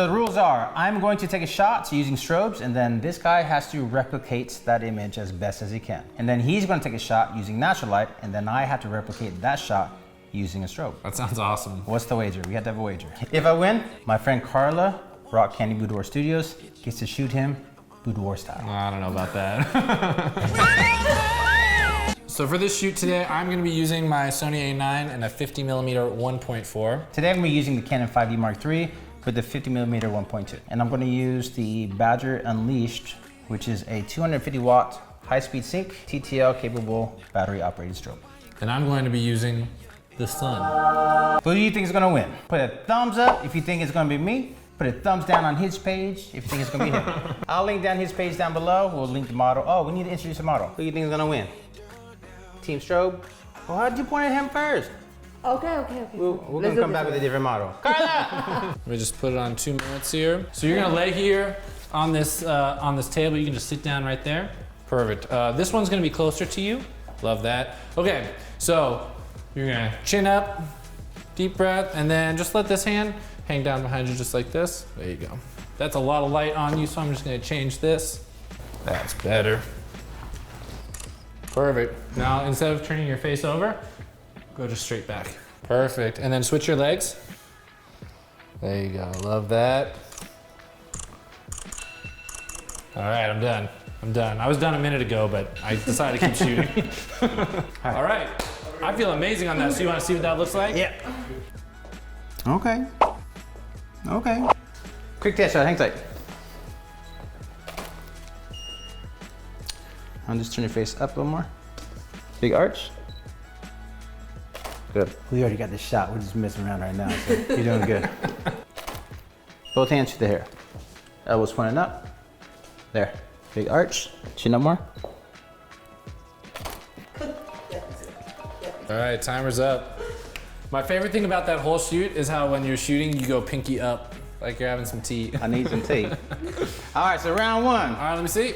So the rules are, I'm going to take a shot using strobes, and then this guy has to replicate that image as best as he can. And then he's going to take a shot using natural light, and then I have to replicate that shot using a strobe. That sounds awesome. What's the wager? We have to have a wager. If I win, my friend Carla, Rock Candy Boudoir Studios, gets to shoot him boudoir style. I don't know about that. So for this shoot today, I'm going to be using my Sony A9 and a 50mm 1.4. Today I'm going to be using the Canon 5D Mark III with the 50mm 1.2. And I'm going to use the Badger Unleashed, which is a 250 watt high-speed sync, TTL capable battery operated strobe. And I'm going to be using the sun. Who do you think is going to win? Put a thumbs up if you think it's going to be me. Put a thumbs down on his page if you think it's going to be him. I'll link down his page down below. We'll link the model. Oh, we need to introduce a model. Who do you think is going to win? Team Strobe? Well, how'd you point at him first? Okay. We're going to come back with a different model. Carla! Let me just put it on 2 minutes here. So you're going to lay here on this table. You can just sit down right there. Perfect. This one's going to be closer to you. Love that. Okay, so you're going to chin up, deep breath, and then just let this hand hang down behind you just like this. There you go. That's a lot of light on you, so I'm just gonna change this. That's better. Perfect. Now, instead of turning your face over, go just straight back. Perfect. And then switch your legs. There you go. Love that. All right, I'm done. I'm done. I was done a minute ago, but I decided to keep shooting. All right. I feel amazing on that. So you want to see what that looks like? Yeah. Okay. Okay. Quick test shot, hang tight. I'll just turn your face up a little more. Big arch. Good. We already got this shot. We're just messing around right now, so you're doing good. Both hands to the hair. Elbows pointing up. There. Big arch. Chin up more. All right, timer's up. My favorite thing about that whole shoot is how when you're shooting, you go pinky up, like you're having some tea. I need some tea. All right, so round one. All right, let me see.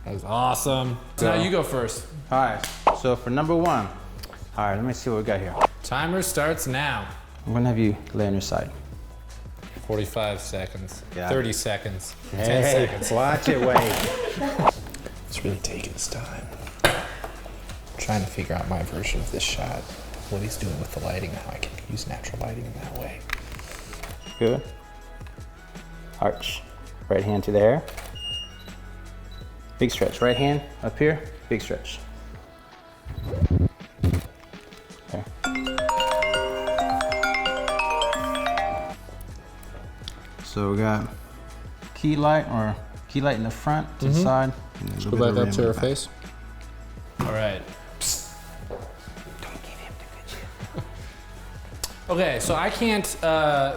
That was awesome. So now you go first. All right, so for number one. All right, let me see what we got here. Timer starts now. I'm gonna have you lay on your side. 45 seconds, Yeah. 30 seconds, Hey, 10 seconds. Watch it, wait. It's really taking his time. Trying to figure out my version of this shot, what he's doing with the lighting, and how I can use natural lighting in that way. Good. Arch. Right hand to the hair. Big stretch. Right hand up here. Big stretch. Okay. So we got key light in the front to the side. Put that up to her face. All right. Okay, so I can't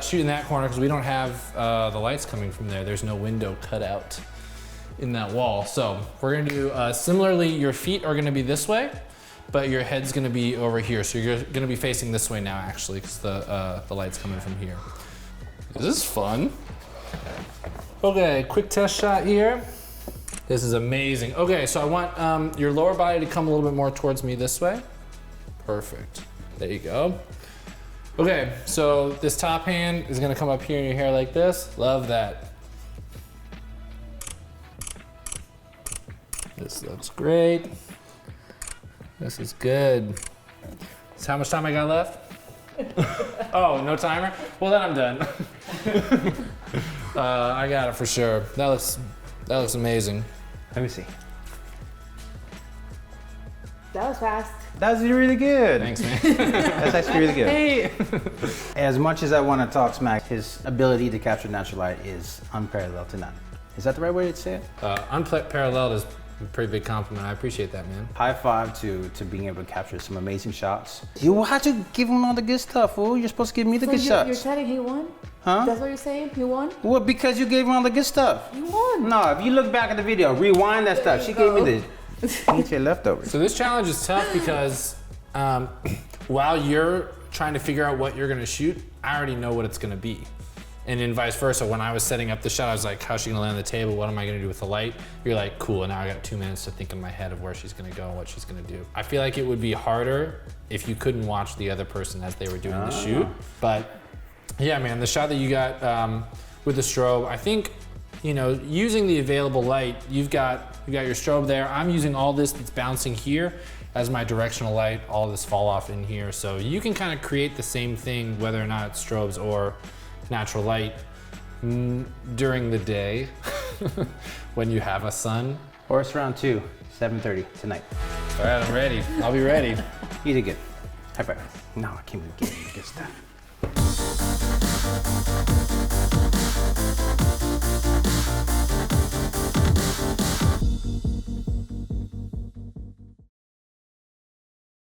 shoot in that corner because we don't have the lights coming from there. There's no window cut out in that wall. So we're gonna do, similarly, your feet are gonna be this way, but your head's gonna be over here. So you're gonna be facing this way now, actually, because the light's coming from here. This is fun. Okay, quick test shot here. This is amazing. Okay, so I want your lower body to come a little bit more towards me this way. Perfect. There you go. Okay, so this top hand is gonna come up here in your hair like this. Love that. This looks great. This is good. So how much time I got left? Oh, no timer? Well, then I'm done. I got it for sure. That looks amazing. Let me see. That was fast. That was really good. Thanks, man. That's actually really good. Hey. As much as I want to talk smack, his ability to capture natural light is unparalleled to none. Is that the right way to say it? Unparalleled is a pretty big compliment. I appreciate that, man. High five to being able to capture some amazing shots. You had to give him all the good stuff, fool. You're supposed to give me the good shots. You're telling he won? Huh? That's what you're saying? He won? Well, because you gave him all the good stuff. He won. No, if you look back at the video, rewind that stuff. She gave me the eat your leftovers. So this challenge is tough because while you're trying to figure out what you're gonna shoot, I already know what it's gonna be. And then vice versa, when I was setting up the shot, I was like, how's she gonna land on the table? What am I gonna do with the light? You're like, cool, and now I got 2 minutes to think in my head of where she's gonna go and what she's gonna do. I feel like it would be harder if you couldn't watch the other person as they were doing the shoot, but Yeah, man, the shot that you got with the strobe, I think, you know, using the available light, you got your strobe there. I'm using all this that's bouncing here as my directional light, all this fall off in here. So you can kind of create the same thing, whether or not it's strobes or natural light during the day when you have a sun. Horse round 2, 7:30 tonight. All right, I'm ready. I'll be ready. You did good. High five. No, I can't believe you good stuff.